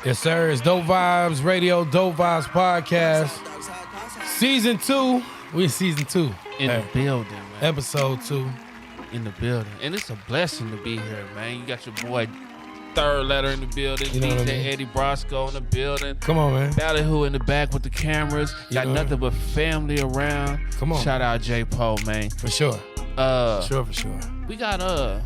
Yes, sir. It's Dope Vibes Radio, Dope Vibes Podcast. Season 2. We in Season 2. In the building, man. Episode 2. In the building. And it's a blessing to be here, man. You got your boy Third Letter in the building. You know DJ what I mean? Eddie Brosco in the building. Come on, man. Ballyhoo in the back with the cameras. Got nothing but family around. Come on. Shout out J. Poe, man. For sure. For sure. We got a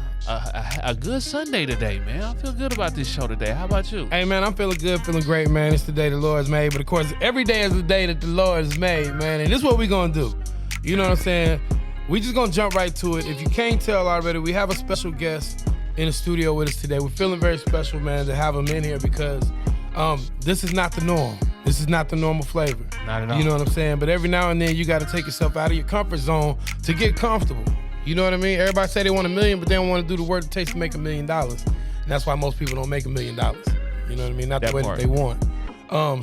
good Sunday today, man. I feel good about this show today. How about you? Hey, man, I'm feeling good, feeling great, man. It's the day the Lord's made. But, of course, every day is the day that the Lord has made, man. And this is what we're going to do. You know what I'm saying? We just going to jump right to it. If you can't tell already, we have a special guest in the studio with us today. We're feeling very special, man, to have him in here because this is not the norm. This is not the normal flavor. Not at all. You know what I'm saying? But every now and then, you got to take yourself out of your comfort zone to get comfortable. You know what I mean? Everybody say they want $1 million, but they don't want to do the work it takes to make $1 million. And that's why most people don't make $1 million. You know what I mean? Not the way that they want.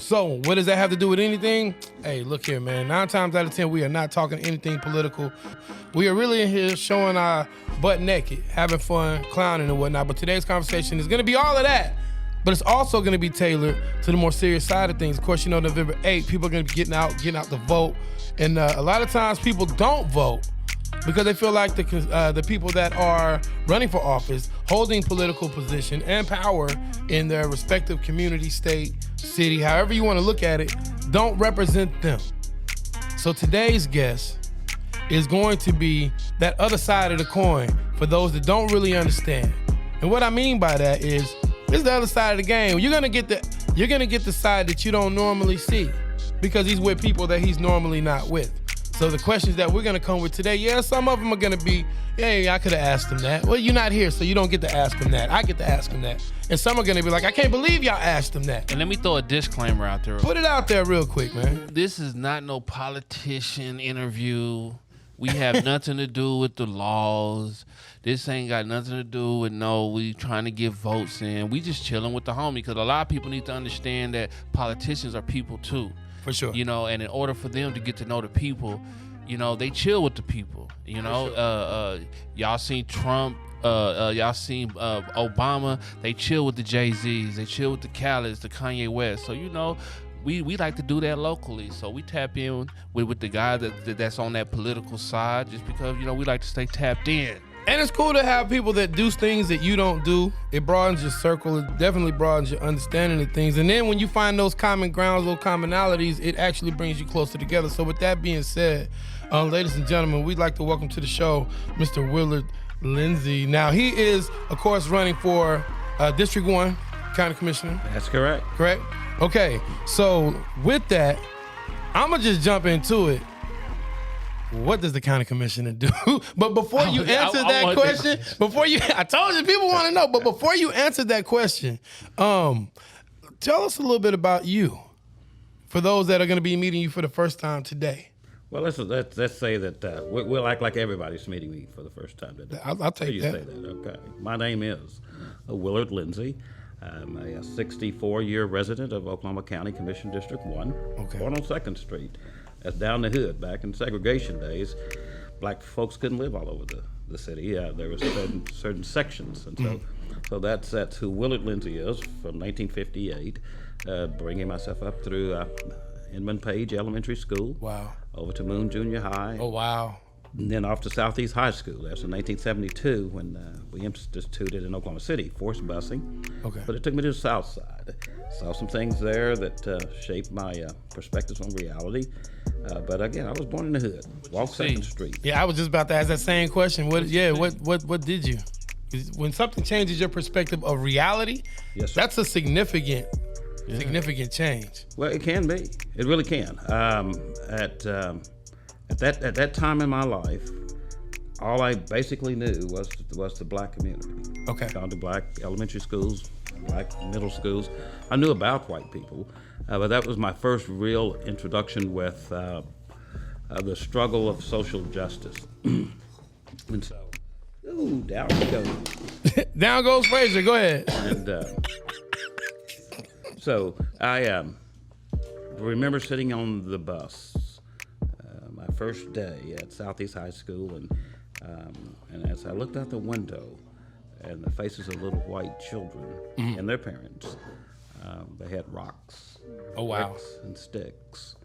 So what does that have to do with anything? Hey, look here, man. 9 times out of 10, we are not talking anything political. We are really in here showing our butt naked, having fun, clowning and whatnot. But today's conversation is going to be all of that. But it's also going to be tailored to the more serious side of things. Of course, you know, November 8th, people are going to be getting out to vote. And a lot of times people don't vote because they feel like the people that are running for office, holding political position and power in their respective community, state, city, however you want to look at it, don't represent them. So today's guest is going to be that other side of the coin for those that don't really understand. And what I mean by that is, this is the other side of the game. You're gonna get the side that you don't normally see because he's with people that he's normally not with. So the questions that we're going to come with today, some of them are going to be, hey, I could have asked him that. Well, you're not here, so you don't get to ask him that. I get to ask him that. And some are going to be like, I can't believe y'all asked him that. And let me throw a disclaimer out there. Put it out there real quick, man. This is not no politician interview. We have nothing to do with the laws. This ain't got nothing to do with we trying to get votes in. We just chilling with the homie because a lot of people need to understand that politicians are people too. For sure. You know, and in order for them to get to know the people, you know, they chill with the people. You know, sure. Y'all seen Trump, y'all seen Obama. They chill with the Jay-Z's. They chill with the Khaled's, the Kanye West. So, you know, we like to do that locally. So we tap in with the guy that's on that political side just because, you know, we like to stay tapped in. And it's cool to have people that do things that you don't do. It broadens your circle. It definitely broadens your understanding of things. And then when you find those common grounds, those commonalities, it actually brings you closer together. So with that being said, ladies and gentlemen, we'd like to welcome to the show Mr. Willard Lindsay. Now, he is, of course, running for District 1 County Commissioner. That's correct. Correct? Okay. So with that, I'm going to just jump into it. What does the county commissioner do? But before you answer that question, I told you people want to know, but before you answer that question, tell us a little bit about you for those that are going to be meeting you for the first time today. Well, let's say that we'll act like everybody's meeting me for the first time today. I'll take you that. Say that, okay. My name is Willard Lindsay. I'm a 64-year resident of Oklahoma County Commission District 1, born on 2nd Street. That's down the hood. Back in segregation days, black folks couldn't live all over the city. There were certain sections, and so that's who Willard Lindsay is from 1958, bringing myself up through Inman Page Elementary School. Wow. Over to Moon Junior High. Oh, wow. And then off to Southeast High School. That's in 1972 when we instituted in Oklahoma City forced busing. Okay. But it took me to the South Side. Saw some things there that shaped my perspectives on reality. But again, I was born in the hood. Walk 2nd Street. Yeah, I was just about to ask that same question. What did you? When something changes your perspective of reality, yes, sir. That's a significant change. Well, it can be. It really can. At that time in my life, all I basically knew was the black community. Okay. Gone to black elementary schools, black middle schools. I knew about white people, but that was my first real introduction with the struggle of social justice. And so, down it goes. Down goes Fraser. Go ahead. And so I remember sitting on the bus my first day at Southeast High School, and as I looked out the window and the faces of little white children and their parents, They had rocks, Oh, wow. bricks, and sticks.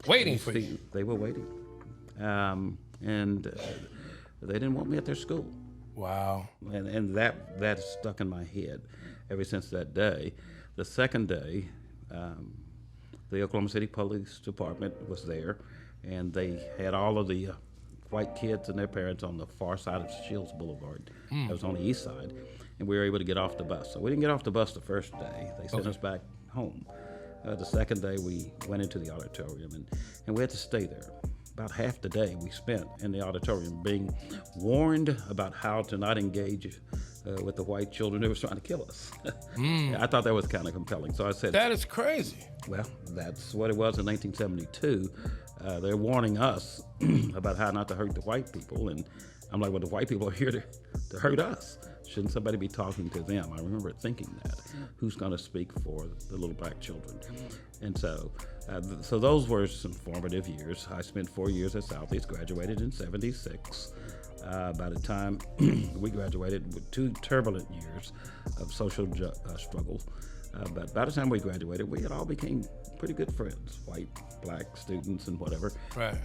Waiting for you. They were waiting. And they didn't want me at their school. Wow. And that stuck in my head ever since that day. The second day, the Oklahoma City Police Department was there, and they had all of the white kids and their parents on the far side of Shields Boulevard. That was on the east side, and we were able to get off the bus. So we didn't get off the bus the first day. They sent us back home. The second day, we went into the auditorium, and we had to stay there. About half the day we spent in the auditorium being warned about how to not engage with the white children who was trying to kill us. I thought that was kind of compelling. So I said, That is crazy. well, that's what it was in 1972. They're warning us about how not to hurt the white people. And I'm like, well, the white people are here to hurt us. Shouldn't somebody be talking to them? I remember thinking that. Who's going to speak for the little black children? And so those were some formative years. I spent 4 years at Southeast, graduated in 76. By the time we graduated, with 2 turbulent years of social struggle. But by the time we graduated, we had all became pretty good friends, white, black students and whatever. Right.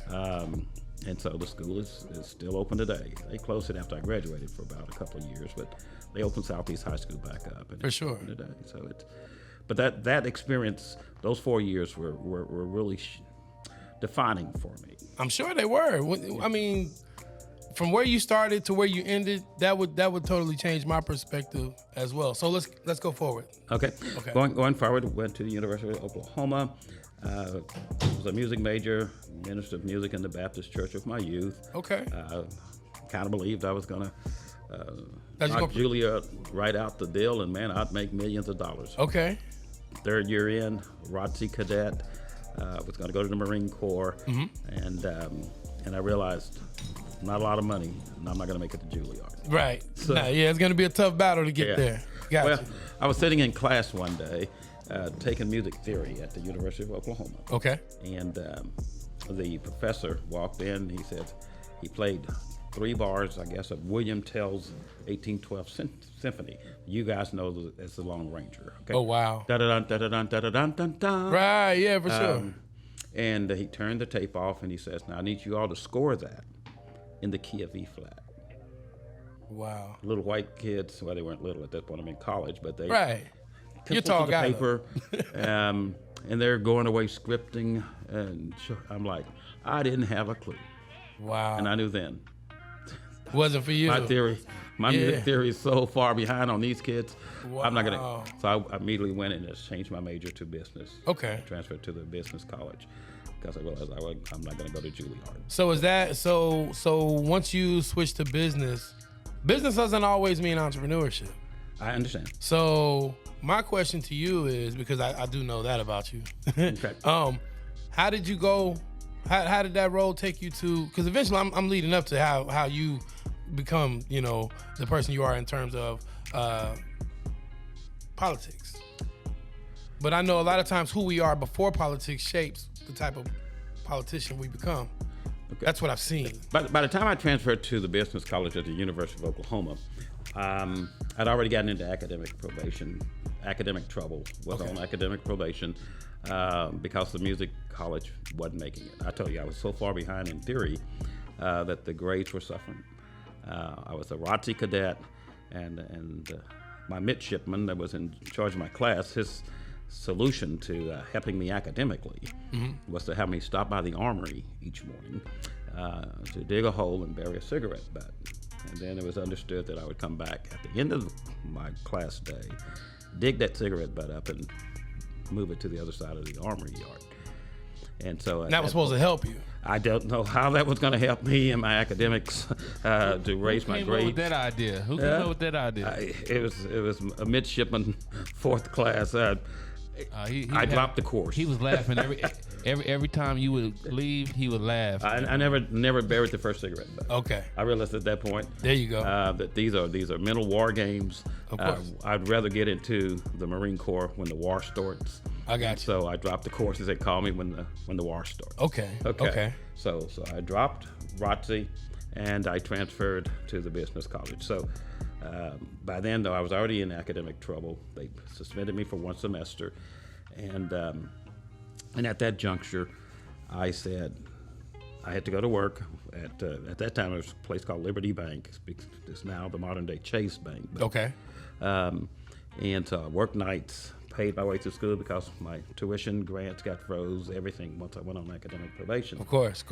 And so the school is still open today. They closed it after I graduated for about a couple of years, but they opened Southeast High School back up. And For sure. open today. So but that experience, those 4 years were really defining for me. I'm sure they were. I mean, from where you started to where you ended, that would totally change my perspective as well. So let's go forward. Okay. Going forward, went to the University of Oklahoma. Was a music major, minister of music in the Baptist Church of my youth. Okay. Kind of believed I was going to knock Julia right out the deal, and man, I'd make millions of dollars. Okay. Third year in, ROTC cadet, was going to go to the Marine Corps, and I realized not a lot of money, and I'm not going to make it to Juilliard. Right. So, it's going to be a tough battle to get there. Gotcha. Well, I was sitting in class one day, taking music theory at the University of Oklahoma. Okay. And the professor walked in. He said he played 3 bars, I guess, of William Tell's 1812 Symphony. You guys know it's the Lone Ranger. Okay? Oh, wow. Da-da-dun, da-da-dun, da-da-dun, dun-dun. Right, yeah, for sure. And he turned the tape off, and he says, now I need you all to score that in the key of E flat. Wow. Little white kids, well, they weren't little at that point, I'm in college, but they Right. You're pencil tall to the guy, paper, and they're going away scripting, and I'm like, I didn't have a clue. Wow. And I knew then. Wasn't for you. My music theory is so far behind on these kids. Wow. I'm not gonna. So I immediately went and just changed my major to business. Okay. Transferred to the business college because I realized I'm not gonna go to Juilliard. So is that so once you switch to business doesn't always mean entrepreneurship. I understand. So my question to you is, because I do know that about you. Okay. How did you go? How did that role take you to? Because eventually I'm leading up to how you become, the person you are in terms of politics. But I know a lot of times who we are before politics shapes the type of politician we become. Okay. That's what I've seen. By the time I transferred to the business college at the University of Oklahoma, I'd already gotten into academic trouble, was on academic probation because the music college wasn't making it. I told you I was so far behind in theory that the grades were suffering. I was a ROTC cadet, and my midshipman that was in charge of my class, his solution to helping me academically was to have me stop by the armory each morning to dig a hole and bury a cigarette butt. And then it was understood that I would come back at the end of my class day, dig that cigarette butt up and move it to the other side of the armory yard. And so that was supposed to help you. I don't know how that was going to help me in my academics to raise my grades. Who came up with that idea? Who came up with that idea? It was a midshipman, 4th class. I dropped the course. He was laughing every time you would leave. He would laugh. I never buried the first cigarette butt. Okay. I realized at that point. There you go. That these are mental war games. Of course. I'd rather get into the Marine Corps when the war starts. I got you. So I dropped the courses. They call me when the war starts. Okay. So I dropped ROTC, and I transferred to the business college. So By then, though, I was already in academic trouble. They suspended me for one semester, and at that juncture, I said I had to go to work at that time. It was a place called Liberty Bank. It's now the modern day Chase Bank. But, Okay. And so I worked nights, paid my way through school because my tuition grants got froze. Everything once I went on academic probation. Of course.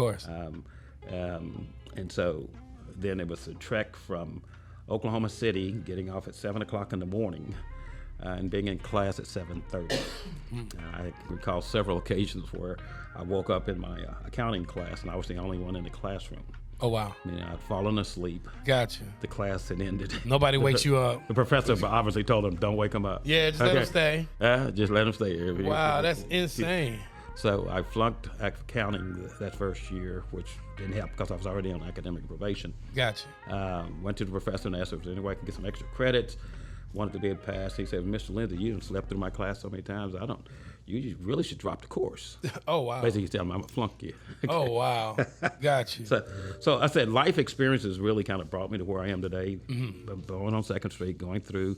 And so then it was a trek from Oklahoma City, getting off at 7 o'clock in the morning, and being in class at 7:30. I recall several occasions where I woke up in my accounting class and I was the only one in the classroom. Oh, wow. I mean, I'd fallen asleep. Gotcha. The class had ended. Nobody wakes you up. The professor obviously told them, don't wake them up. Yeah, just let them stay. Just let them stay. Wow, that's insane. So I flunked accounting that first year, which didn't help because I was already on academic probation. Gotcha. Went to the professor and asked if there was any way I could get some extra credits. Wanted to be able to pass. He said, Mr. Lindsay, you done slept through my class so many times. You really should drop the course. Oh, wow. Basically, he's telling me I'm a flunk you. Oh, wow. Gotcha. So I said life experiences really kind of brought me to where I am today. Mm-hmm. Born on 2nd Street, going through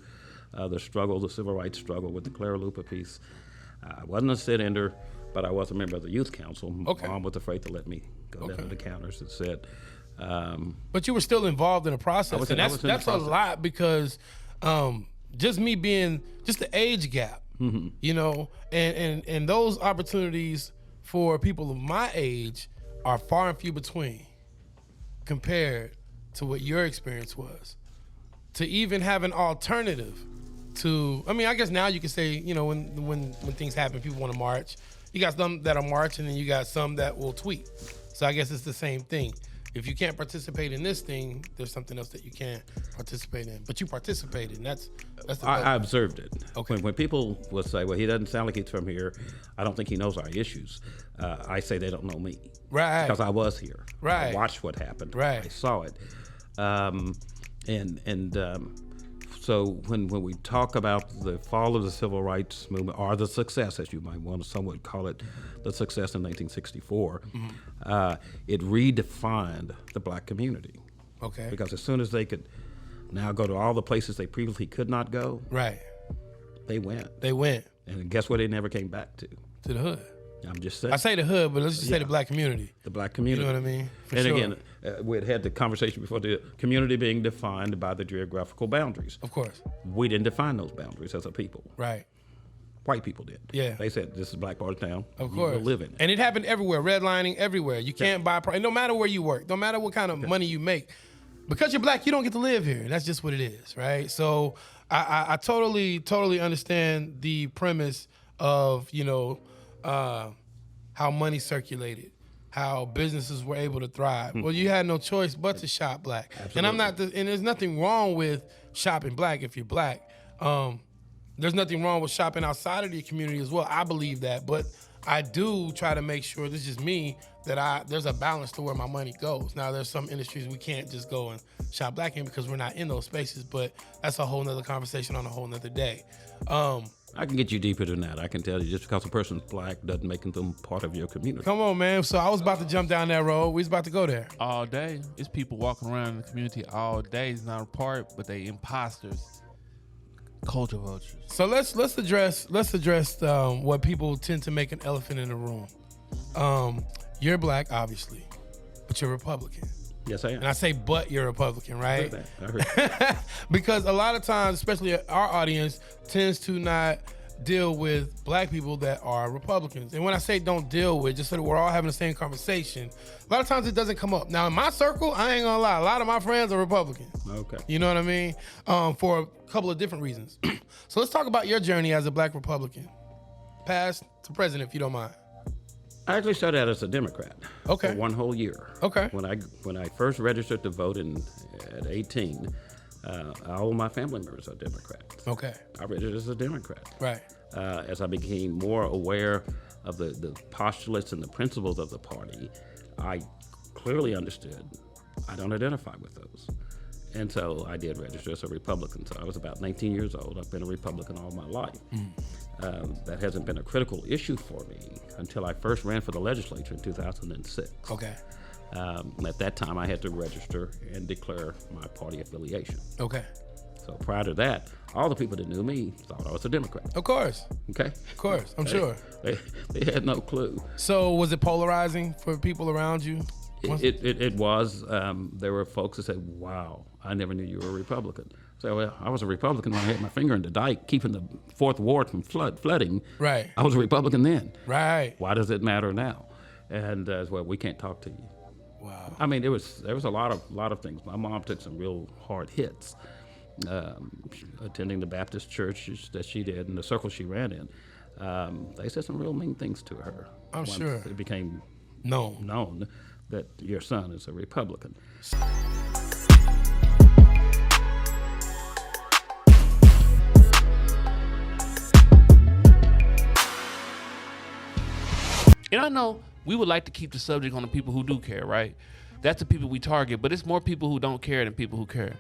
the civil rights struggle with the Clara Lupa piece. I wasn't a sit-ender, but I was a member of the youth council. Okay. Mom was afraid to let me go down to the counters and said. But you were still involved in the process, and that's a lot because just me being just the age gap. Mm-hmm. You know, and those opportunities for people of my age are far and few between compared to what your experience was. To even have an alternative to, I mean, I guess now you can say, you know, when things happen, people want to march. You got some that are marching, and you got some that will tweet. So I guess it's the same thing. If you can't participate in this thing, there's something else that you can't participate in. But you participated, and that's the I observed it. Okay. When people will say, well, he doesn't sound like he's from here, I don't think he knows our issues, I say they don't know me. Right. Because I was here. Right. I watched what happened. Right. I saw it. So when we talk about the fall of the civil rights movement, or the success, as you might want to somewhat call it, the success in 1964, it redefined the black community. Okay. Because as soon as they could now go to all the places they previously could not go, right, they went. They went. And guess what? They never came back to? To the hood. I'm just saying. I say the hood, but let's just say the black community. The black community. You know what I mean? For and sure. Again, we had the conversation before, the community being defined by the geographical boundaries. Of course. We didn't define those boundaries as a people. Right. White people did. Yeah. They said, this is black part of town. Of course. You go live in it. And it happened everywhere, redlining everywhere. You can't buy, no matter where you work, no matter what kind of money you make, because you're black, you don't get to live here. That's just what it is, right? So I totally understand the premise of, you know, how money circulated, how businesses were able to thrive. Well, you had no choice but to shop black. Absolutely. And there's nothing wrong with shopping black if you're black. There's nothing wrong with shopping outside of the community as well. I believe that, but I do try to make sure, this is just me, that there's a balance to where my money goes. Now, there's some industries we can't just go and shop black in because we're not in those spaces, but that's a whole nother conversation on a whole nother day. I can get you deeper than that. I can tell you, just because a person's black doesn't make them part of your community. Come on, man. So I was about to jump down that road. We was about to go there. All day. It's people walking around in the community all day. It's not a part, but they imposters. Culture vultures. So let's address what people tend to make an elephant in the room. You're black, obviously, but you're Republican. Yes, I am. And I say, but you're Republican, right? I heard that. Because a lot of times, especially our audience, tends to not deal with black people that are Republicans. And when I say don't deal with, just so that we're all having the same conversation, a lot of times it doesn't come up. Now, in my circle, I ain't gonna lie, a lot of my friends are Republicans. Okay. You know what I mean? For a couple of different reasons. So let's talk about your journey as a black Republican, past to present, if you don't mind. I actually started out as a Democrat. Okay. For one whole year. Okay. When I first registered to vote at 18, all of my family members are Democrats. Okay. I registered as a Democrat. Right. As I became more aware of the postulates and the principles of the party, I clearly understood I don't identify with those. And so I did register as a Republican. So I was about 19 years old. I've been a Republican all my life. That hasn't been a critical issue for me until I first ran for the legislature in 2006. Okay. At that time, I had to register and declare my party affiliation. Okay. So prior to that, all the people that knew me thought I was a Democrat. Of course. Okay? Of course. I'm sure. They had no clue. So was it polarizing for people around you? It was. There were folks that said, wow, I never knew you were a Republican. So well, I was a Republican when I had my finger in the dike, keeping the Fourth Ward from flooding. Right. I was a Republican then. Right. Why does it matter now? And as well, we can't talk to you. Wow. I mean, there was a lot of things. My mom took some real hard hits, attending the Baptist church that she did and the circle she ran in. They said some real mean things to her. I'm sure. It became known that your son is a Republican. And I know we would like to keep the subject on the people who do care, right? That's the people we target, but it's more people who don't care than people who care.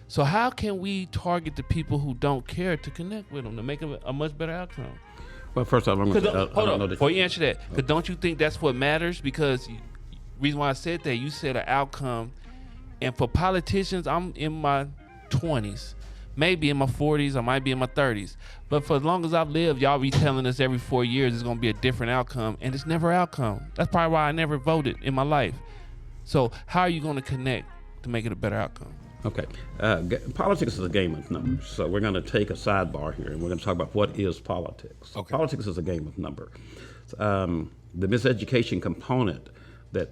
So how can we target the people who don't care to connect with them to make a much better outcome? Well, first off, I'm going to hold on before you answer that, because don't you think that's what matters? Because reason why I said that, you said an outcome, and for politicians, I'm in my 20s, maybe in my 40s, I might be in my 30s, but for as long as I've lived, y'all be telling us every 4 years it's going to be a different outcome, and it's never outcome. That's probably why I never voted in my life. So how are you going to connect to make it a better outcome? Okay. Politics is a game of numbers. So we're going to take a sidebar here, and we're going to talk about what is politics. Okay. Politics is a game of numbers. The miseducation component that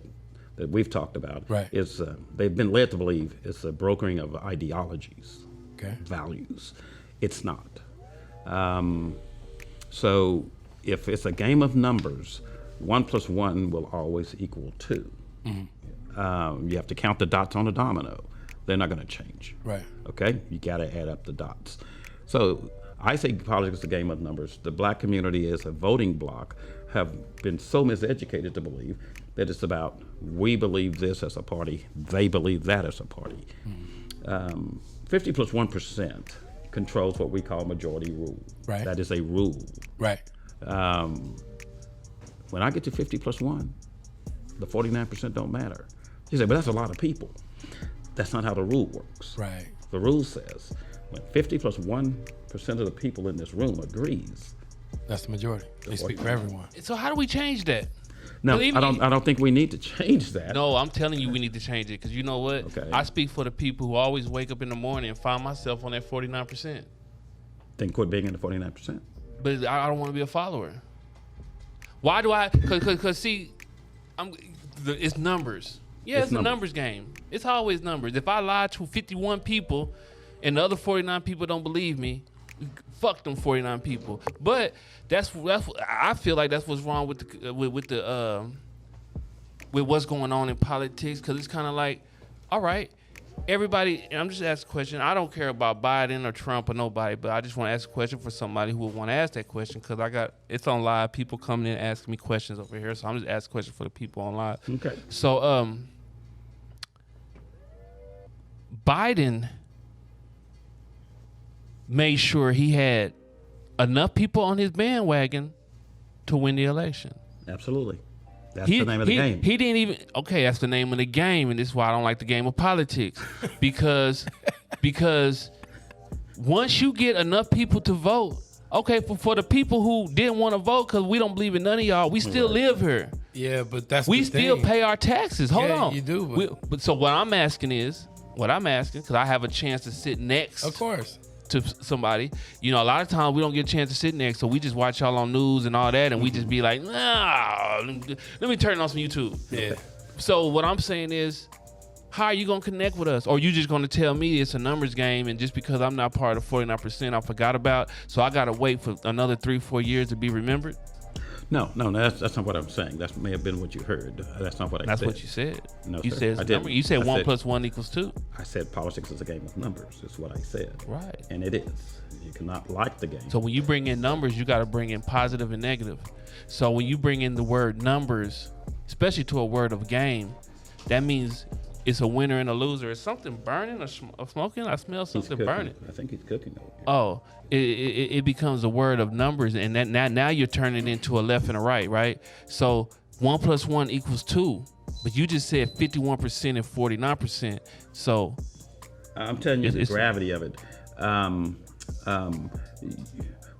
we've talked about is they've been led to believe it's a brokering of ideologies, values. It's not. So if it's a game of numbers, 1 + 1 will always equal 2. Mm-hmm. You have to count the dots on a domino. They're not going to change. Right. Okay? You got to add up the dots. So I say politics is a game of numbers. The black community as a voting bloc have been so miseducated to believe that it's about we believe this as a party, they believe that as a party. 50 + 1% controls what we call majority rule. Right. That is a rule. Right. When I get to 50 + 1, the 49% don't matter. You say, but that's a lot of people. That's not how the rule works. Right. The rule says when 50 + 1% of the people in this room agrees. That's the majority. They speak for everyone. So how do we change that? No, I don't think we need to change that. No, I'm telling you we need to change it, because you know what? Okay. I speak for the people who always wake up in the morning and find myself on that 49%. Then quit being in the 49%. But I don't want to be a follower. Why do I? Because see, it's numbers. Yeah, it's a numbers game. It's always numbers. If I lie to 51 people and the other 49 people don't believe me, fuck them 49 people. But that's I feel like that's what's wrong with what's going on in politics, because it's kind of like, all right, everybody, and I'm just asking a question. I don't care about Biden or Trump or nobody, but I just want to ask a question for somebody who would want to ask that question, because it's on live, people coming in asking me questions over here, so I'm just asking questions for the people on live. Okay. So Biden made sure he had enough people on his bandwagon to win the election. Absolutely. That's the name of the game. He didn't even, that's the name of the game, and this is why I don't like the game of politics. because once you get enough people to vote, for the people who didn't want to vote because we don't believe in none of y'all, we still live here. Yeah, but that's we the still thing. pay our taxes. Hold on. You do. But so what I'm asking, because I have a chance to sit next. Of course. To somebody, a lot of times we don't get a chance to sit next, so we just watch y'all on news and all that, and we just be like, nah, let me turn on some YouTube. Yeah. So what I'm saying is, how are you gonna connect with us? Or you just gonna tell me it's a numbers game, and just because I'm not part of 49%, I forgot about, so I gotta wait for another 3-4 years to be remembered? No, that's not what I'm saying. That may have been what you heard. That's not what I said. That's what you said. No, you sir. said you said 1 + 1 = 2. I said politics is a game of numbers. Is what I said. Right. And it is. You cannot like the game. So when you bring in numbers, you got to bring in positive and negative. So when you bring in the word numbers, especially to a word of game, that means it's a winner and a loser. Is something burning or smoking? I smell something burning. I think he's cooking. Oh, it becomes a word of numbers, and that now you're turning it into a left and a right? So 1 + 1 = 2, but you just said 51% and 49%. So I'm telling you the gravity of it.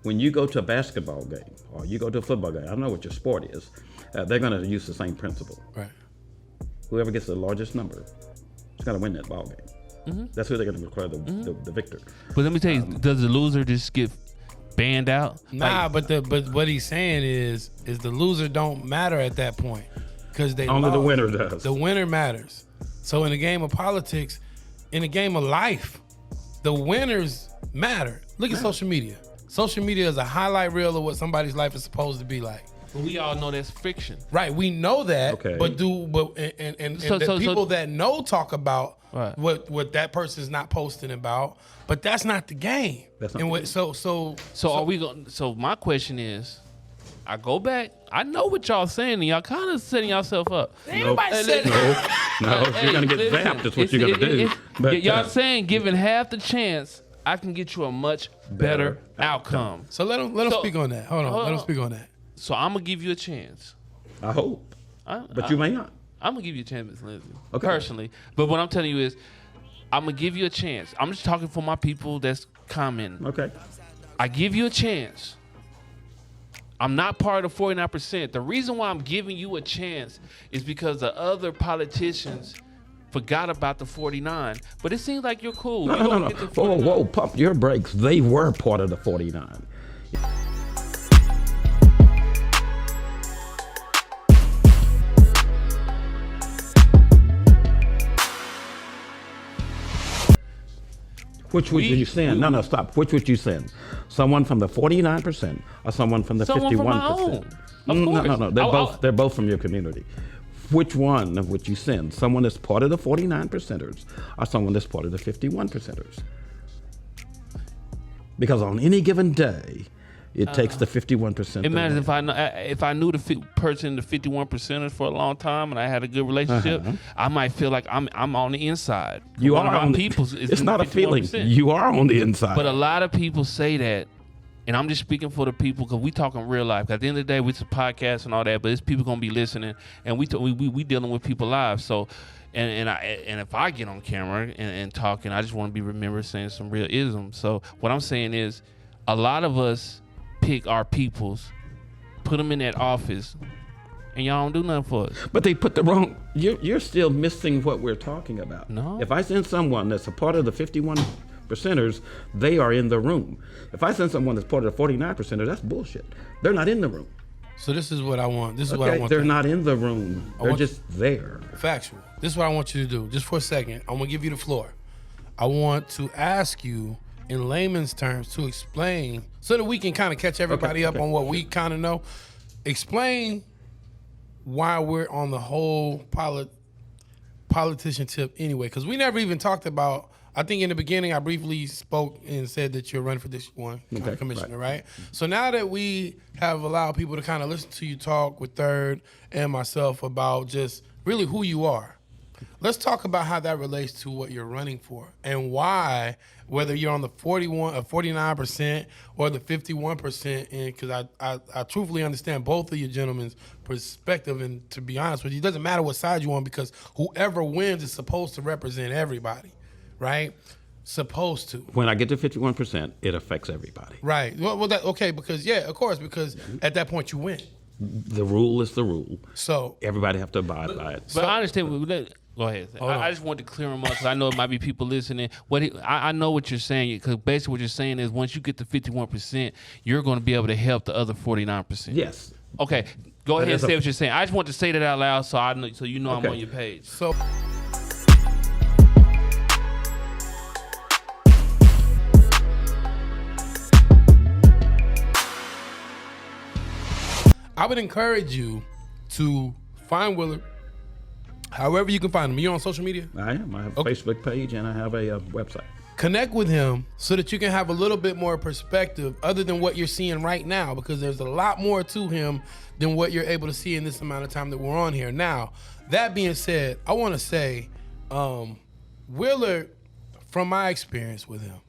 when you go to a basketball game or you go to a football game, I don't know what your sport is, they're going to use the same principle. Right. Whoever gets the largest number is going to win that ball game. Mm-hmm. That's who they're going to declare the victor. But let me tell you, does the loser just get banned out? Nah, but what he's saying is the loser don't matter at that point because they only lost. The winner does. The winner matters. So in a game of politics, in a game of life, the winners matter. Look at social media. Social media is a highlight reel of what somebody's life is supposed to be like. But we all know that's fiction. Right, we know that. Okay. But the people that know talk about right. what that person's not posting about. But that's not the game. That's not and the what, game. So are we going? So my question is, I go back. I know what y'all saying, and y'all kind of setting yourself up. Nobody said No, you're gonna get zapped. That's what you're gonna do. But y'all saying given half the chance, I can get you a much better outcome. So let him speak on that. Hold on, let him speak on that. So I'm gonna give you a chance. I hope, but you may not. I'm gonna give you a chance, Ms. Lindsay. Okay. Personally, but what I'm telling you is, I'm gonna give you a chance. I'm just talking for my people that's commenting. Okay. I give you a chance. I'm not part of the 49%. The reason why I'm giving you a chance is because the other politicians forgot about the 49. But it seems like you're cool. No. Whoa, pump your brakes. They were part of the 49. Which would you send? No, stop. Which would you send? Someone from the 49% or someone from the 51%? Someone from my own. Of course. No. They're both from your community. Which one would you send? Someone that's part of the 49%ers or someone that's part of the 51%ers? Because on any given day, it takes the 51%. Imagine if I knew the person, the 51%ers for a long time, and I had a good relationship, I might feel like I'm on the inside. You One are of my on people. It's not a feeling. You are on the inside. But a lot of people say that, and I'm just speaking for the people because we talking real life. At the end of the day, it's a podcast and all that, but it's people gonna be listening, and we dealing with people live. So, and if I get on camera and talking, I just want to be remembered saying some real isms. So what I'm saying is, a lot of us pick our peoples, put them in that office, and y'all don't do nothing for us. But they put the wrong. You're still missing what we're talking about. No. If I send someone that's a part of the 51%ers, they are in the room. If I send someone that's part of the 49%ers, that's bullshit. They're not in the room. So this is what I want. This is what I want. They're not in the room. They're just there. Factual. This is what I want you to do. Just for a second, I'm gonna give you the floor. I want to ask you in layman's terms to explain so that we can kind of catch everybody up on what we kind of know. Explain why we're on the whole politician tip anyway, because we never even talked about. I think in the beginning I briefly spoke and said that you're running for this one commissioner, right? So now that we have allowed people to kind of listen to you talk with Third and myself about just really who you are, let's talk about how that relates to what you're running for and why, whether you're on the 41 or 49% or the 51%, and because I truthfully understand both of you gentlemen's perspective, and to be honest with you, it doesn't matter what side you're on because whoever wins is supposed to represent everybody, right? Supposed to. When I get to 51%, it affects everybody. Right. Well, because at that point you win. The rule is the rule. So everybody have to abide by it. But I understand. Go ahead. I just wanted to clear them up because I know it might be people listening. I know what you're saying, because basically what you're saying is once you get to 51%, you're going to be able to help the other 49%. Yes. Okay. Go ahead and say what you're saying. I just want to say that out loud so I know, so you know I'm on your page. So I would encourage you to find Willard however you can find him. You're on social media? I am. I have a Facebook page and I have a website. Connect with him so that you can have a little bit more perspective other than what you're seeing right now, because there's a lot more to him than what you're able to see in this amount of time that we're on here. Now, that being said, I want to say Willard, from my experience with him,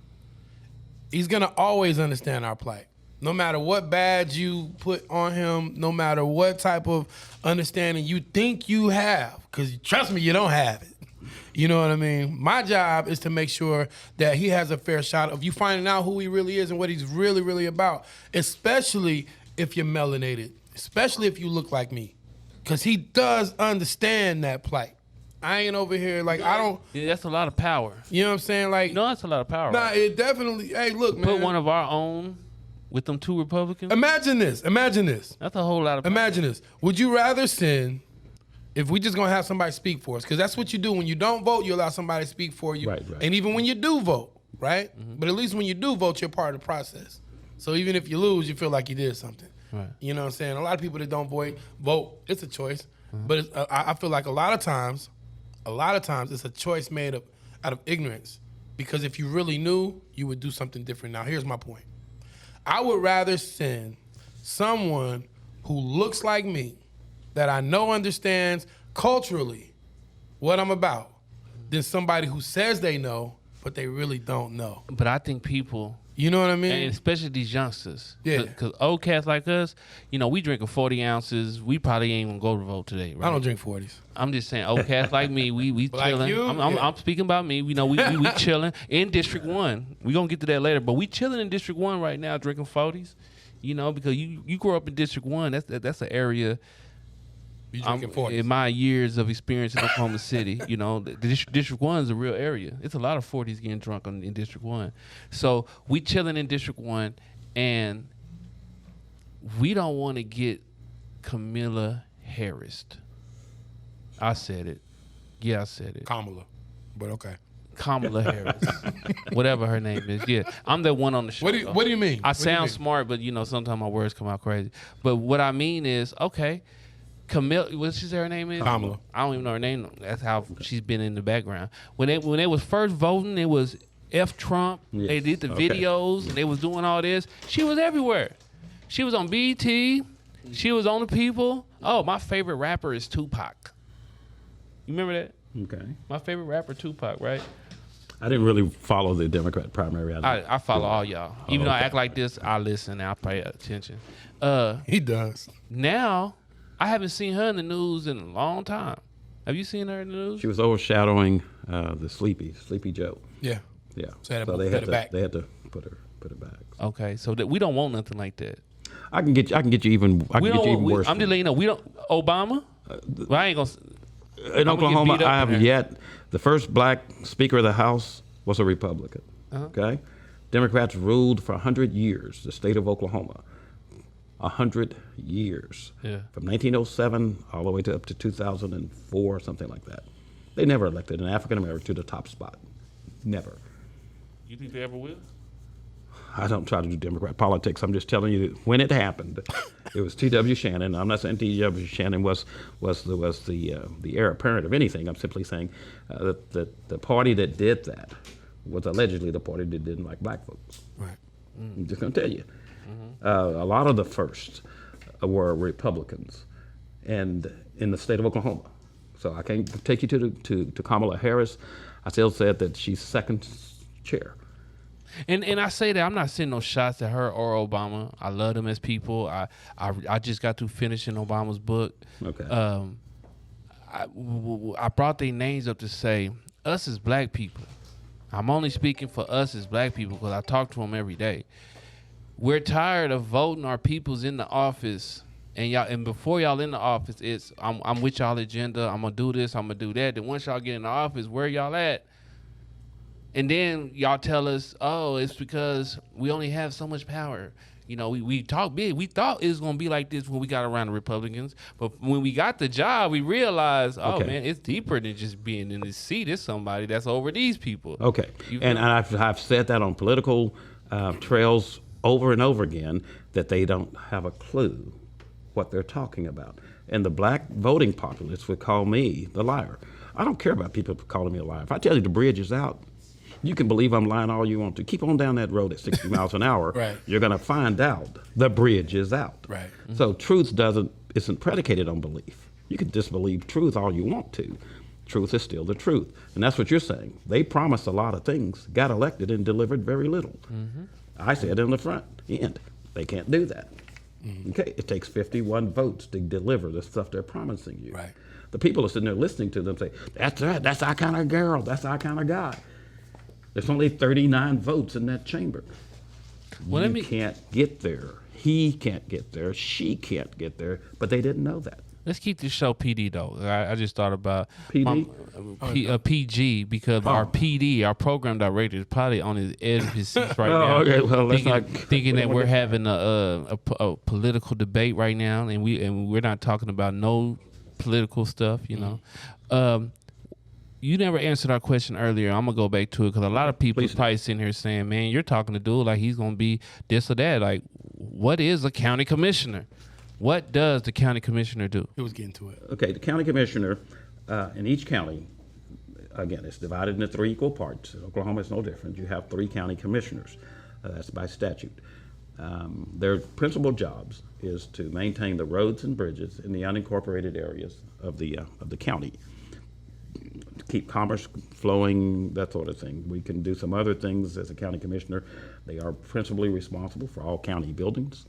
he's going to always understand our plight. No matter what badge you put on him, no matter what type of understanding you think you have, because trust me, you don't have it. You know what I mean? My job is to make sure that he has a fair shot of you finding out who he really is and what he's really, really about, especially if you're melanated, especially if you look like me. Because he does understand that plight. I ain't over here like, I don't. Yeah, that's a lot of power. You know what I'm saying? Like, No, that's a lot of power. nah, right? it definitely, hey, look, man. Put one of our own with them 2 Republicans. Imagine this. That's a whole lot of power. Imagine this. Would you rather send, if we just gonna have somebody speak for us, because that's what you do when you don't vote, you allow somebody to speak for you. Right. And even when you do vote, right? But at least when you do vote, you're part of the process. So even if you lose, you feel like you did something. Right. You know what I'm saying? A lot of people that don't vote, it's a choice. But it's, I feel like a lot of times it's a choice made out of ignorance. Because if you really knew, you would do something different. Now, here's my point. I would rather send someone who looks like me, that I know understands culturally what I'm about, than somebody who says they know, but they really don't know. But I think people, You know what I mean? and especially these youngsters, Yeah. because old cats like us, we drinking 40 ounces. We probably ain't gonna go to vote today, right? I don't drink 40s. I'm just saying, old cats like me, we Like chilling. you? I'm speaking about me. We chilling in District 1. We gonna get to that later, but we chilling in District 1 right now, drinking 40s. Because you grew up in District 1. That's an area. You drinking 40s. In my years of experience in Oklahoma City, the District 1 is a real area. It's a lot of 40s getting drunk in District 1. So we chilling in District 1, and we don't want to get Kamala Harris. I said it. Yeah, I said it. Kamala. But okay. Kamala Harris. Whatever her name is. Yeah. I'm the one on the show. What do you mean? I What do you sound mean? smart, but sometimes my words come out crazy. But what I mean is, okay, Camille, what she say her name is? Kamala. I don't even know her name. That's how she's been in the background. When they was first voting, it was F Trump. Yes. They did the Okay. videos, and they was doing all this. She was everywhere. She was on BET. She was on the People. Oh, my favorite rapper is Tupac. You remember that? Okay. My favorite rapper, Tupac, right? I didn't really follow the Democrat primary. I follow all y'all. Even though I okay. act like this, I listen and I pay attention. He does. Now, I haven't seen her in the news in a long time. Have you seen her in the news? She was overshadowing the Sleepy Joe. Yeah. Yeah. So So they had to put her back. they had to put her back. Okay, so that we don't want nothing like that. I can get you even worse. I'm just letting you know. We don't. Obama. Well, I ain't gonna. In I'm gonna get Oklahoma, beat up I in have there. yet. The first black Speaker of the House was a Republican. Okay, Democrats ruled for 100 years the state of Oklahoma. 100 years. Yeah. From 1907 all the way to up to 2004, something like that. They never elected an African American to the top spot. Never. You think they ever will? I don't try to do Democrat politics. I'm just telling you that when it happened, it was T.W. Shannon. I'm not saying T.W. Shannon was the heir apparent of anything. I'm simply saying that the party that did that was allegedly the party that didn't like black folks. Right. I'm just going to tell you. A lot of the first were Republicans, and in the state of Oklahoma. So I can't take you to Kamala Harris. I still said that she's second chair. And I say that I'm not sending no shots at her or Obama. I love them as people. I just got through finishing Obama's book. Okay. I brought their names up to say us as black people. I'm only speaking for us as black people because I talk to them every day. We're tired of voting our peoples in the office, and before y'all in the office, it's I'm with y'all agenda. I'm gonna do this. I'm gonna do that. Then once y'all get in the office, where y'all at? And then y'all tell us, oh, it's because we only have so much power. We talk big. We thought it was going to be like this when we got around the Republicans. But when we got the job, we realized, man, it's deeper than just being in this seat. It's somebody that's over these people. Okay. And I've said that on political trails over and over again, that they don't have a clue what they're talking about. And the black voting populace would call me the liar. I don't care about people calling me a liar. If I tell you the bridge is out, you can believe I'm lying all you want to. Keep on down that road at 60 miles an hour. Right. You're going to find out the bridge is out. Right. So truth isn't predicated on belief. You can disbelieve truth all you want to. Truth is still the truth. And that's what you're saying. They promised a lot of things, got elected, and delivered very little. I said in the front end, they can't do that. Okay, it takes 51 votes to deliver the stuff they're promising you. Right. The people are sitting there listening to them say, that's right, that's our kind of girl, that's our kind of guy. There's only 39 votes in that chamber. Well, you can't get there. He can't get there. She can't get there. But they didn't know that. Let's keep this show PD though. I just thought about PD? PG because our PD, our program director, is probably on his edge of his seat right now. Okay, well, let's thinking that we're having a political debate right now, and we're not talking about no political stuff. You know, you never answered our question earlier. I'm gonna go back to it because a lot of people is probably sitting here saying, "Man, you're talking to dude like he's gonna be this or that." Like, what is a county commissioner? What does the county commissioner do? He was getting to it. Okay, the county commissioner in each county, again, it's divided into 3 equal parts. In Oklahoma, it's no different. You have 3 county commissioners. That's by statute. Their principal jobs is to maintain the roads and bridges in the unincorporated areas of the county, to keep commerce flowing, that sort of thing. We can do some other things as a county commissioner. They are principally responsible for all county buildings.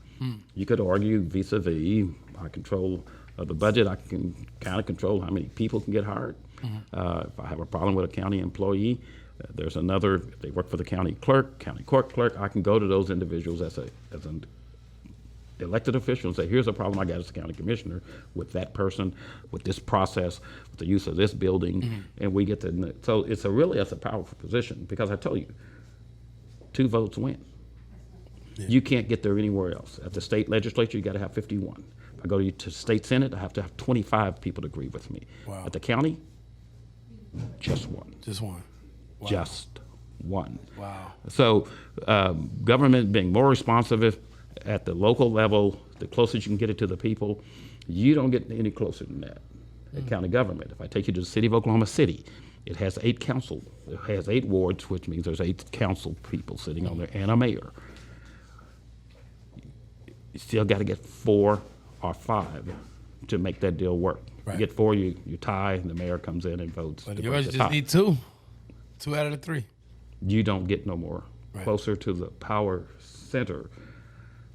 You could argue vis-a-vis our control of the budget. I can kind of control how many people can get hired. If I have a problem with a county employee, there's another, if they work for the county clerk, county court clerk, I can go to those individuals as an elected official and say, here's a problem I got as a county commissioner with that person, with this process, with the use of this building, and we get to, so it's a powerful position because I told you, 2 votes win. Yeah. You can't get there anywhere else. At the state legislature, you got to have 51. If I go to state senate, I have to have 25 people to agree with me. Wow. At the county, just 1. Just 1. Wow. Just 1. Wow. So government being more responsive at the local level, the closer you can get it to the people, you don't get any closer than that at county government. If I take you to the city of Oklahoma City, it has 8 council, it has 8 wards, which means there's 8 council people sitting on there and a mayor. You still got to get 4 or 5 to make that deal work. Right. You get 4, you tie, and the mayor comes in and votes. But yours just need 2. 2 out of the 3. You don't get no more closer to the power center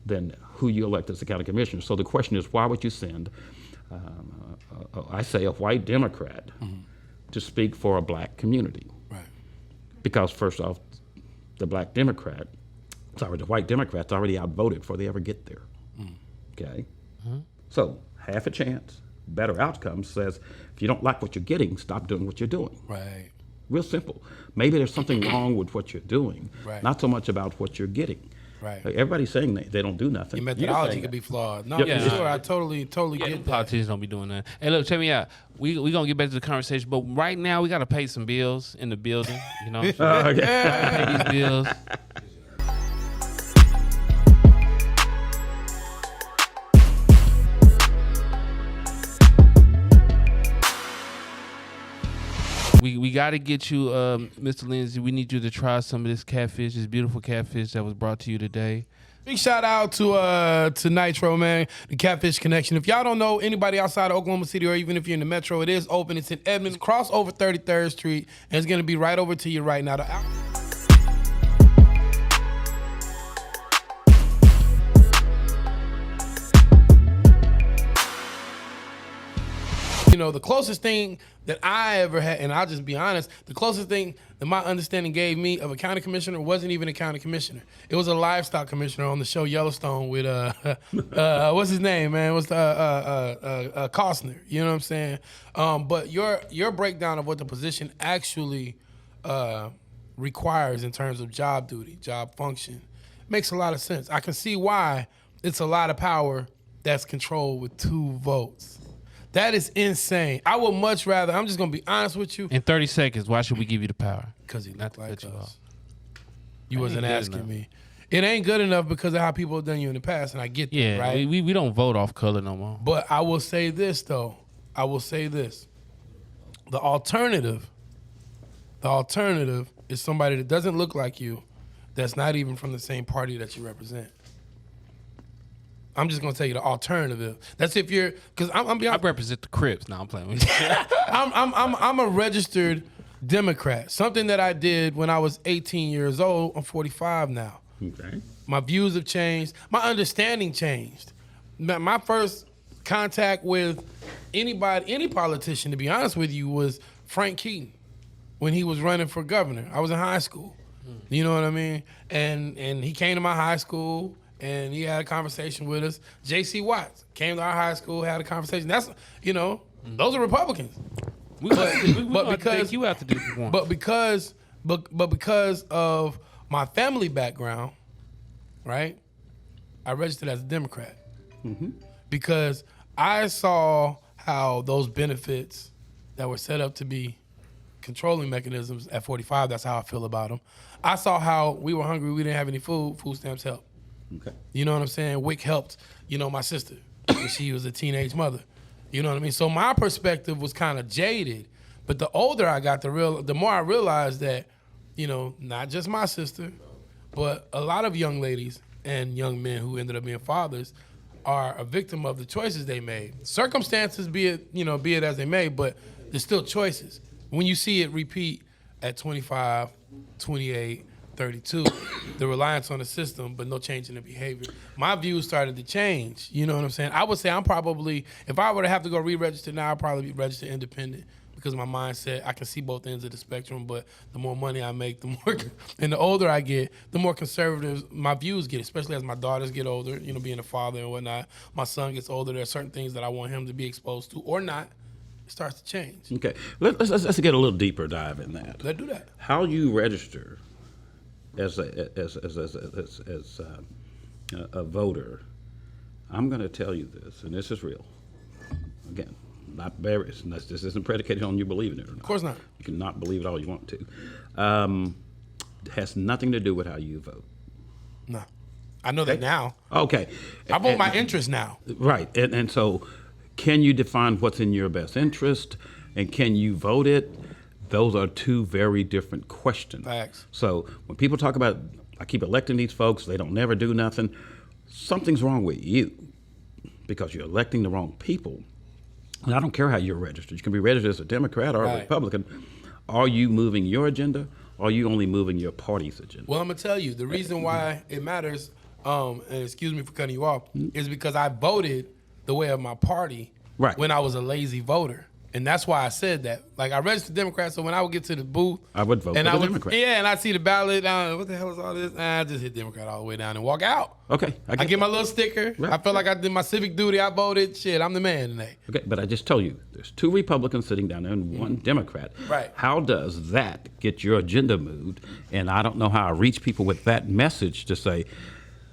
than who you elect as the county commissioner. So the question is, why would you send, I say, a white Democrat to speak for a black community? Right. Because first off, the white Democrat's already outvoted before they ever get there. Okay? So half a chance, better outcome says, if you don't like what you're getting, stop doing what you're doing. Right. Real simple. Maybe there's something wrong with what you're doing, not so much about what you're getting. Right. Everybody's saying they don't do nothing. Your methodology could be flawed. No, sure, I totally get that. Politicians don't be doing that. Hey, look, check me out. We gonna get back to the conversation, but right now we gotta pay some bills in the building. You know, pay these bills. We got to get you, Mr. Lindsay. We need you to try some of this catfish, this beautiful catfish that was brought to you today. Big shout out to Nitro, man, the Catfish Connection. If y'all don't know anybody outside of Oklahoma City, or even if you're in the metro, it is open. It's in Edmonds, cross over 33rd Street, and it's going to be right over to you right now. You know, the closest thing that I ever had, and I'll just be honest, the closest thing that my understanding gave me of a county commissioner wasn't even a county commissioner. It was a livestock commissioner on the show Yellowstone with, what's his name, man? What's Costner, you know what I'm saying? But your breakdown of what the position actually requires in terms of job duty, job function, makes a lot of sense. I can see why it's a lot of power that's controlled with 2 votes. That is insane. I would much rather, I'm just going to be honest with you. In 30 seconds, why should we give you the power? Because he looked like us. You wasn't asking me. It ain't good enough because of how people have done you in the past, and I get that, right? We don't vote off color no more. But I will say this, though. I will say this. The alternative is somebody that doesn't look like you, that's not even from the same party that you represent. I'm just gonna tell you the alternative. That's if you're, because I represent the Crips. No, I'm playing with you. I'm a registered Democrat. Something that I did when I was 18 years old. I'm 45 now. Okay. My views have changed. My understanding changed. My first contact with any politician, to be honest with you, was Frank Keaton when he was running for governor. I was in high school. You know what I mean? And he came to my high school and he had a conversation with us. J.C. Watts came to our high school, had a conversation. That's, those are Republicans. But because you have to do one. But because of my family background, right? I registered as a Democrat because I saw how those benefits that were set up to be controlling mechanisms at 45, that's how I feel about them. I saw how we were hungry, we didn't have any food stamps helped. Okay. You know what I'm saying? WIC helped, my sister when she was a teenage mother. You know what I mean? So my perspective was kind of jaded, but the older I got, the more I realized that, not just my sister, but a lot of young ladies and young men who ended up being fathers are a victim of the choices they made. Circumstances, be it as they may, but there's still choices. When you see it repeat at 25, 28, 32, the reliance on the system, but no change in the behavior. My views started to change. You know what I'm saying? I would say I'm probably, if I were to have to go re-register now, I'd probably be registered independent because of my mindset. I can see both ends of the spectrum, but the more money I make, the more, and the older I get, the more conservative my views get, especially as my daughters get older, being a father and whatnot. My son gets older. There are certain things that I want him to be exposed to or not. It starts to change. Okay, let's get a little deeper dive in that. Let's do that. How you register as a voter, I'm going to tell you this, and this is real. Again, this isn't predicated on you believing it or not. Of course not. You can not believe it all you want to. It has nothing to do with how you vote. No. I know that now. Okay. I vote my interest now. Right, and so can you define what's in your best interest, and can you vote it? Those are two very different questions. Facts. So when people talk about, I keep electing these folks, they don't never do nothing, something's wrong with you because you're electing the wrong people. And I don't care how you're registered. You can be registered as a Democrat or a Republican. Are you moving your agenda, or are you only moving your party's agenda? Well, I'm going to tell you, the reason why it matters, and excuse me for cutting you off, is because I voted the way of my party when I was a lazy voter. And that's why I said that. Like, I registered Democrat, so when I would get to the booth, I would vote for the Democrat. Yeah, and I'd see the ballot. What the hell is all this? I just hit Democrat all the way down and walk out. Okay. I get my little sticker. Right. I felt like I did my civic duty. I voted. Shit, I'm the man today. Okay, but I just told you, there's two Republicans sitting down there and one Democrat. Right. How does that get your agenda moved? And I don't know how I reach people with that message to say,